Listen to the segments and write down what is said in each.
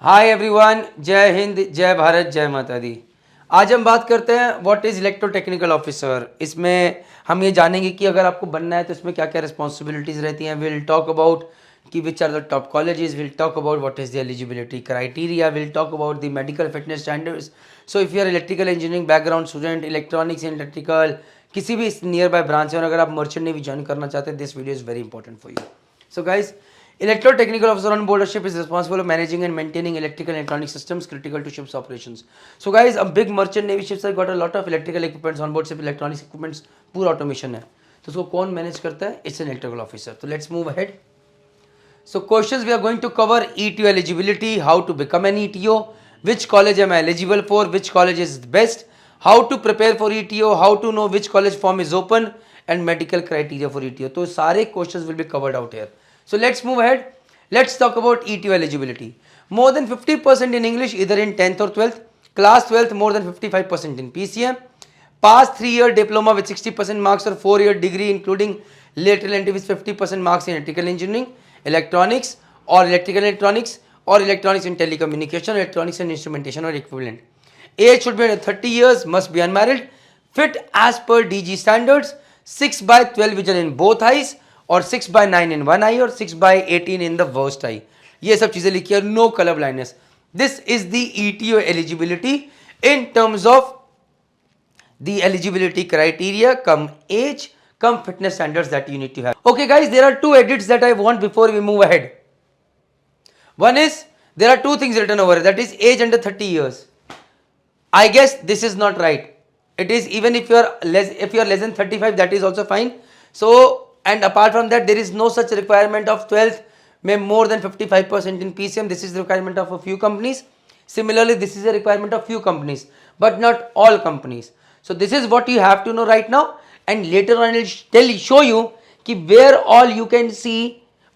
Hi everyone, जय हिंद, जय भारत, जय माता दी। आज हम बात करते हैं व्हाट इज इलेक्ट्रोटेक्निकल ऑफिसर। इसमें हम ये जानेंगे कि अगर आपको बनना है तो इसमें क्या क्या रिस्पॉन्सिबिलिटीज रहती हैं। विल टॉक अबाउट कि which are the top colleges, will talk about what is the eligibility criteria, will talk about the medical fitness standards. So if you are electrical engineering background student, electronics and electrical किसी भी near by branch है और अगर आप merchant navy join करना चाहते हैं, this video is very important for you. So guys, electrotechnical officer on board a ship is responsible for managing and maintaining electrical and electronic systems critical to ship's operations. So guys, a big merchant navy ships have got a lot of electrical equipments on board ship, electronics equipments, पूरा automation है। तो उसको कौन manage करता है? It's an electrical officer. So let's move ahead. So questions we are going to cover: ETO eligibility, how to become an ETO, which college am I eligible for, which college is best, how to prepare for ETO, how to know which college form is open, and medical criteria for ETO. तो सारे questions will be covered out here. So let's move ahead. Let's talk about ETO eligibility. More than 50% in English either in 10th or 12th. Class 12th more than 55% in PCM. Pass 3-year diploma with 60% marks or 4-year degree including lateral entry with 50% marks in electrical engineering, electronics or electrical electronics or electronics and telecommunication, electronics and instrumentation or equivalent. Age should be under 30 years, must be unmarried, fit as per DG standards, 6/12 vision in both eyes और 6/9 in one eye और 6/18 in the worst eye। ये सब चीजें लिखी है। No colour blindness. This is the ETO eligibility in terms of the eligibility criteria, come age, come fitness standards that you need to have. Okay guys, there are two edits that I want before we move ahead. One is, there are two things written over here, that is age under 30 years. I guess this is not right. It is even if you are less than 35, that is also fine. So, and apart from that, there is no such requirement of 12th may more than 55% in PCM. This is the requirement of a few companies. Similarly, this is a requirement of few companies, but not all companies. So this is what you have to know right now, and later on I will show you कि where all you can see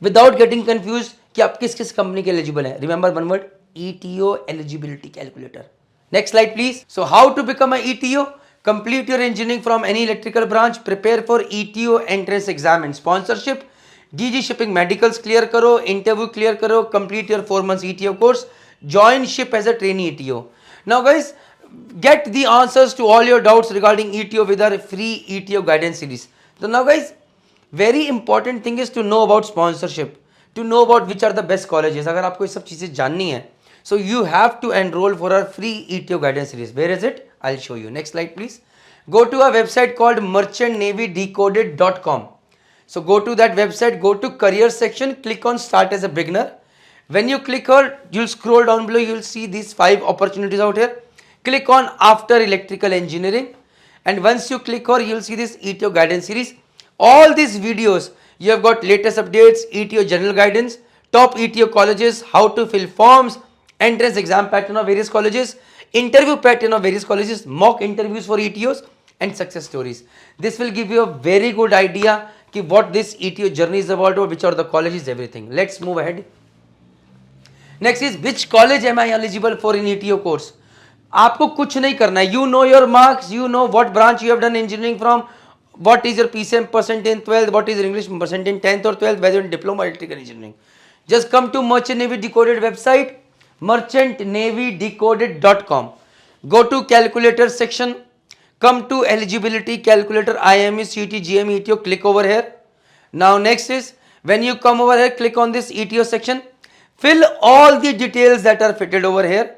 without getting confused कि आप किस किस company के eligible है। Remember one word, ETO eligibility calculator. Next slide please. So how to become a ETO? Complete your engineering from any electrical branch, prepare for ETO entrance exam and sponsorship, DG shipping medicals clear करो, interview clear करो, complete your 4 months ETO course, join ship as a trainee ETO. Now guys, get the answers to all your doubts regarding ETO with our free ETO guidance series. So now guys, very important thing is to know about sponsorship, to know about which are the best colleges. अगर आपको ये सब चीजें जाननी है, so you have to enroll for our free ETO guidance series. Where is it? I'll show you. Next slide please. Go to a website called merchantnavydecoded.com. So go to that website, go to career section, click on start as a beginner. When you click here, you'll scroll down below, you'll see these 5 opportunities out here. Click on after electrical engineering, and once you click here, you'll see this ETO guidance series. All these videos, you have got latest updates, ETO general guidance, top ETO colleges, how to fill forms, entrance exam pattern of various colleges, interview pattern of various colleges, mock interviews for ETOs, and success stories. This will give you a very good idea कि what this ETO journey is about or which are the colleges, everything. Let's move ahead. Next is, which college am I eligible for in ETO course? आपको कुछ नहीं करना है. You know your marks, you know what branch you have done engineering from, what is your PCM percent in 12th, what is your English percent in 10th or 12th, whether in diploma or electrical engineering. Just come to Merchant Navy Decoded website, merchantnavydecoded.com. Go to calculator section, come to eligibility calculator, IME, CET, GME, ETO, click over here. Now next is, when you come over here, click on this ETO section, fill all the details that are fitted over here.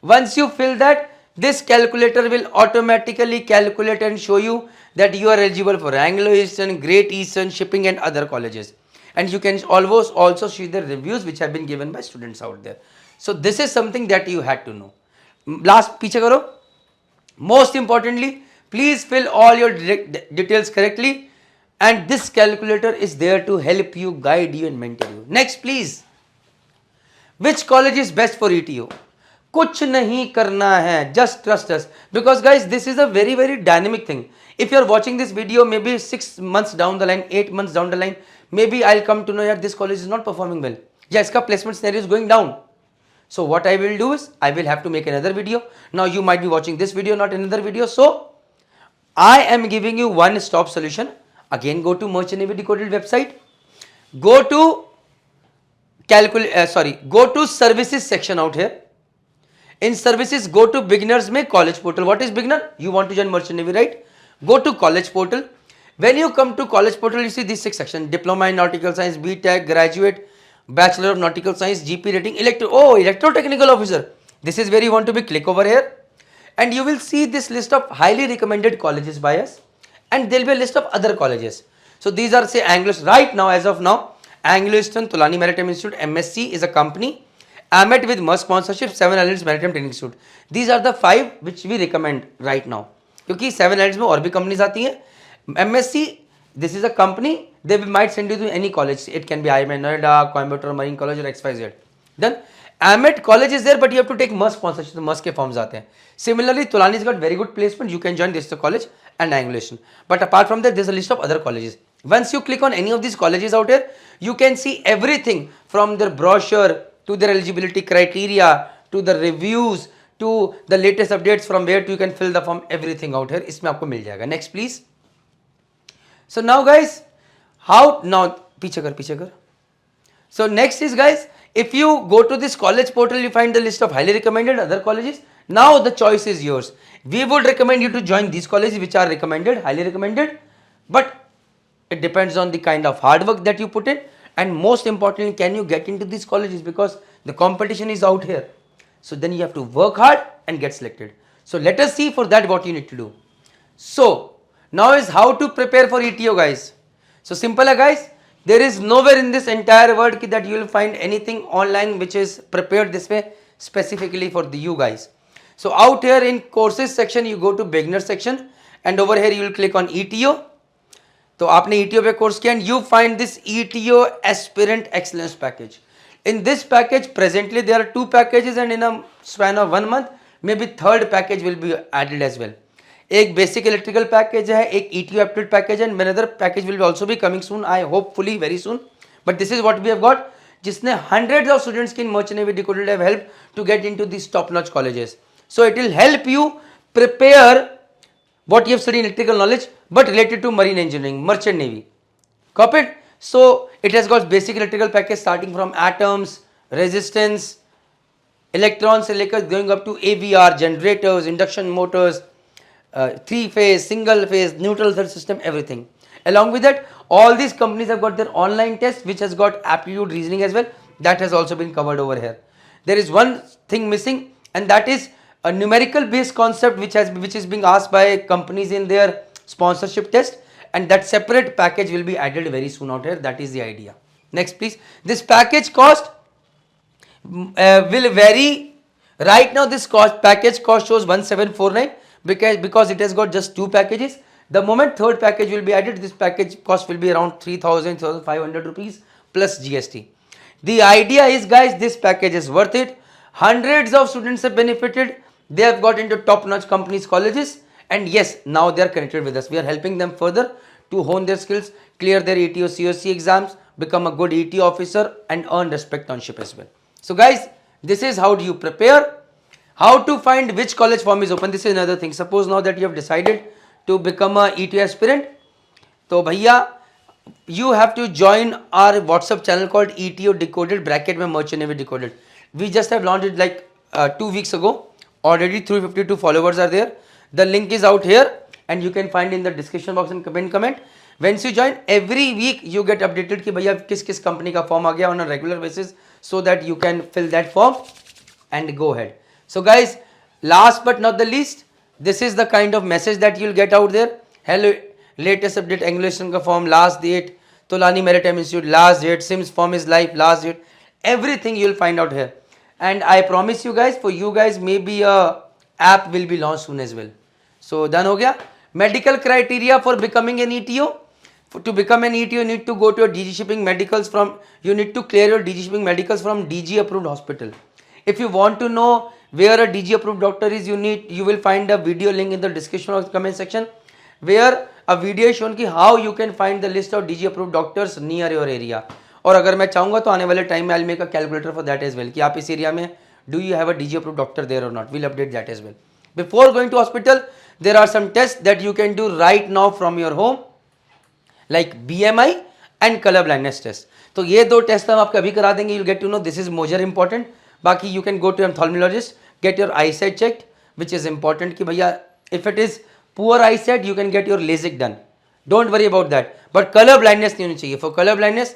Once you fill that, this calculator will automatically calculate and show you that you are eligible for Anglo-Eastern, Great Eastern, Shipping and other colleges. And you can always also see the reviews which have been given by students out there. So this is something that you had to know. Last पीछे करो. Most importantly, please fill all your details correctly, and this calculator is there to help you, guide you and mentor you. Next please. Which college is best for ETO? कुछ नहीं करना है, just trust us, because guys this is a very very dynamic thing. If you are watching this video maybe 6 months down the line, 8 months down the line, maybe I'll come to know that this college is not performing well, yeah, इसका placement scenario is going down. So what I will do is I will have to make another video. Now you might be watching this video, not another video, so I am giving you one stop solution. Again, go to Merchant Navy Decoded website, go to go to services section out here. In services, go to beginners में college portal. What is beginner? You want to join merchant navy, right? Go to college portal. When you come to college portal, you see this 6 section: diploma in nautical science, BTech, graduate, bachelor of nautical science, GP rating, electrotechnical officer. This is where you want to be. Click over here and you will see this list of highly recommended colleges by us, and there will be a list of other colleges. So these are, say, Anglo, right now, as of now, Anglo Eastern, Tulani Maritime Institute, MSc is a company, AMET with must sponsorship, 7 Islands Maritime Training Institute. These are the 5 which we recommend right now, क्योंकि 7 Islands में और भी companies आती हैं. MSc, this is a company, they might send you to any college. It can be IIM Noida, Coimbatore Marine College or XYZ. Then AMET college is there, but you have to take must sponsorship. तो must के forms आते हैं. Similarly, Tulani's got very good placement. You can join this college and Anglo Eastern. But apart from that, there's a list of other colleges. Once you click on any of these colleges out here, you can see everything from their brochure to their eligibility criteria to the reviews to the latest updates from where you can fill the form. Everything out here इसमें आपको मिल जाएगा. Next please. So now guys, how now पीछे कर. So next is guys, if you go to this college portal, you find the list of highly recommended other colleges. Now the choice is yours. We would recommend you to join these colleges which are recommended, highly recommended, but it depends on the kind of hard work that you put in, and most importantly, can you get into these colleges, because the competition is out here. So then you have to work hard and get selected. So let us see for that what you need to do. So now is how to prepare for ETO guys. So simple hai guys, there is nowhere in this entire world that you will find anything online which is prepared this way specifically for you guys. So out here in courses section, you go to beginner section and over here you will click on ETO. तो आपने ETO पे course किया and you find this ETO aspirant excellence package. In this package presently there are 2 packages and in a span of 1 month maybe 3rd package will be added as well. एक basic electrical package है, एक ETO aptitude package and another package will also be coming soon, I hopefully very soon. But this is what we have got, जिसने hundreds of students in Merchant Navy Decoded have helped to get into these top-notch colleges. So it will help you prepare what you have studied in electrical knowledge but related to marine engineering, merchant navy. Copied? So it has got basic electrical package starting from atoms, resistance, electrons से लेकर going up to AVR, generators, induction motors, 3-phase, single phase, neutral third system, everything. Along with that, all these companies have got their online test which has got aptitude reasoning as well. That has also been covered over here. There is one thing missing, and that is a numerical based concept which is being asked by companies in their sponsorship test, and that separate package will be added very soon out here. That is the idea. Next please. This package cost will vary. Right now this package cost shows 1749 because it has got just 2 packages. The moment 3rd package will be added, this package cost will be around 3,500 rupees plus GST. The idea is guys, this package is worth it. Hundreds of students have benefited. They have got into top-notch companies, colleges, and yes, now they are connected with us. We are helping them further to hone their skills, clear their ETO COC exams, become a good ETO officer and earn respect on ship as well. So guys, this is how do you prepare, how to find which college form is open. This is another thing. Suppose now that you have decided to become a ETO aspirant, तो भैया you have to join our WhatsApp channel called ETO Decoded bracket में Merchant Navy Decoded. We just have launched it like 2 weeks ago. Already 352 followers are there. The link is out here and you can find in the description box and comment. Once you join, every week you get updated कि भैया किस company का form आ गया on a regular basis, so that you can fill that form and go ahead. So guys, last but not the least, this is the kind of message that you'll get out there. Hello, latest update Anglo Eastern का form, last date, Tulani Maritime Institute, last date, Sims form is live, last date, everything you'll find out here. And I promise you guys, for you guys, maybe a app will be launched soon as well. So done ho gaya. Medical criteria for becoming an ETO. To become an ETO, you need to go to a DG Shipping Medicals from, you need to clear your DG Shipping Medicals from DG approved hospital. If you want to know where a DG approved doctor is, you will find a video link in the description of the comment section where a video is shown ki how you can find the list of DG approved doctors near your area. और अगर मैं चाहूँगा तो आने वाले time में I'll make a calculator for that as well कि आप इस एरिया में do you have a DG approved doctor there or not. We'll update that as well. Before going to hospital, there are some tests that you can do right now from your home, like BMI and color blindness test. तो ये 2 test हम आपके अभी करा देंगे, you get to know this is more important. बाकी you can go to ophthalmologist, get your eyesight checked which is important कि भैया if it is poor eyesight you can get your LASIK done, don't worry about that. But colour blindness नहीं होनी चाहिए. For colour blindness,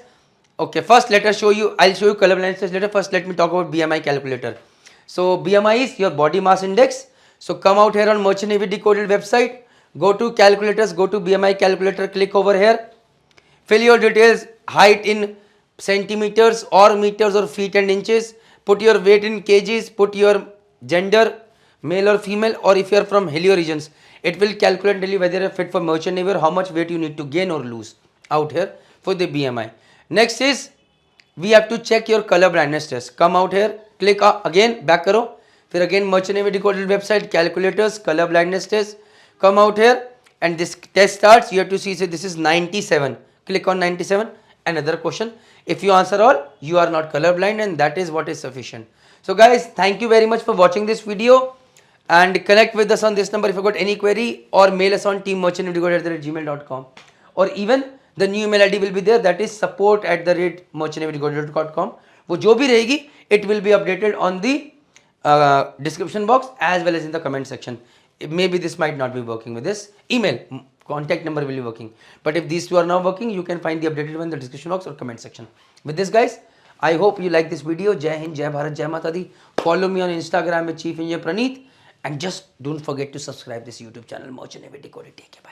okay, first let us show you, I'll show you color blindness later. First let me talk about BMI calculator. So BMI is your body mass index. So come out here on Merchant Navy Decoded website, go to calculators, go to BMI calculator, click over here, fill your details, height in centimeters or meters or feet and inches, put your weight in kgs, put your gender, male or female, or if you are from helio regions, it will calculate and tell you whether you are fit for Merchant Navy or how much weight you need to gain or lose out here for the BMI. Next is we have to check your color blindness test. Come out here, click again, back करो, फिर again Merchant Navy Decoded website, calculators, color blindness test. Come out here and this test starts. You have to see, say this is 97. Click on 97. Another question. If you answer all, you are not color blind, and that is what is sufficient. So guys, thank you very much for watching this video, and connect with us on this number if you got any query, or mail us on teammerchantnavydecoded@gmail.com, or even the new email ID will be there, that is support@merchantnavydecoded.com. वो जो भी रहेगी it will be updated on the description box as well as in the comment section. Maybe this might not be working with this email, contact number will be working, but if these two are not working you can find the updated one in the description box or comment section. With this guys, I hope you like this video. Jai Hind, Jai Bharat, Jai Mata Di. Follow me on Instagram with Chief Engineer Praneeth, and just don't forget to subscribe this YouTube channel Merchant Navy Decoded. Take care, bye.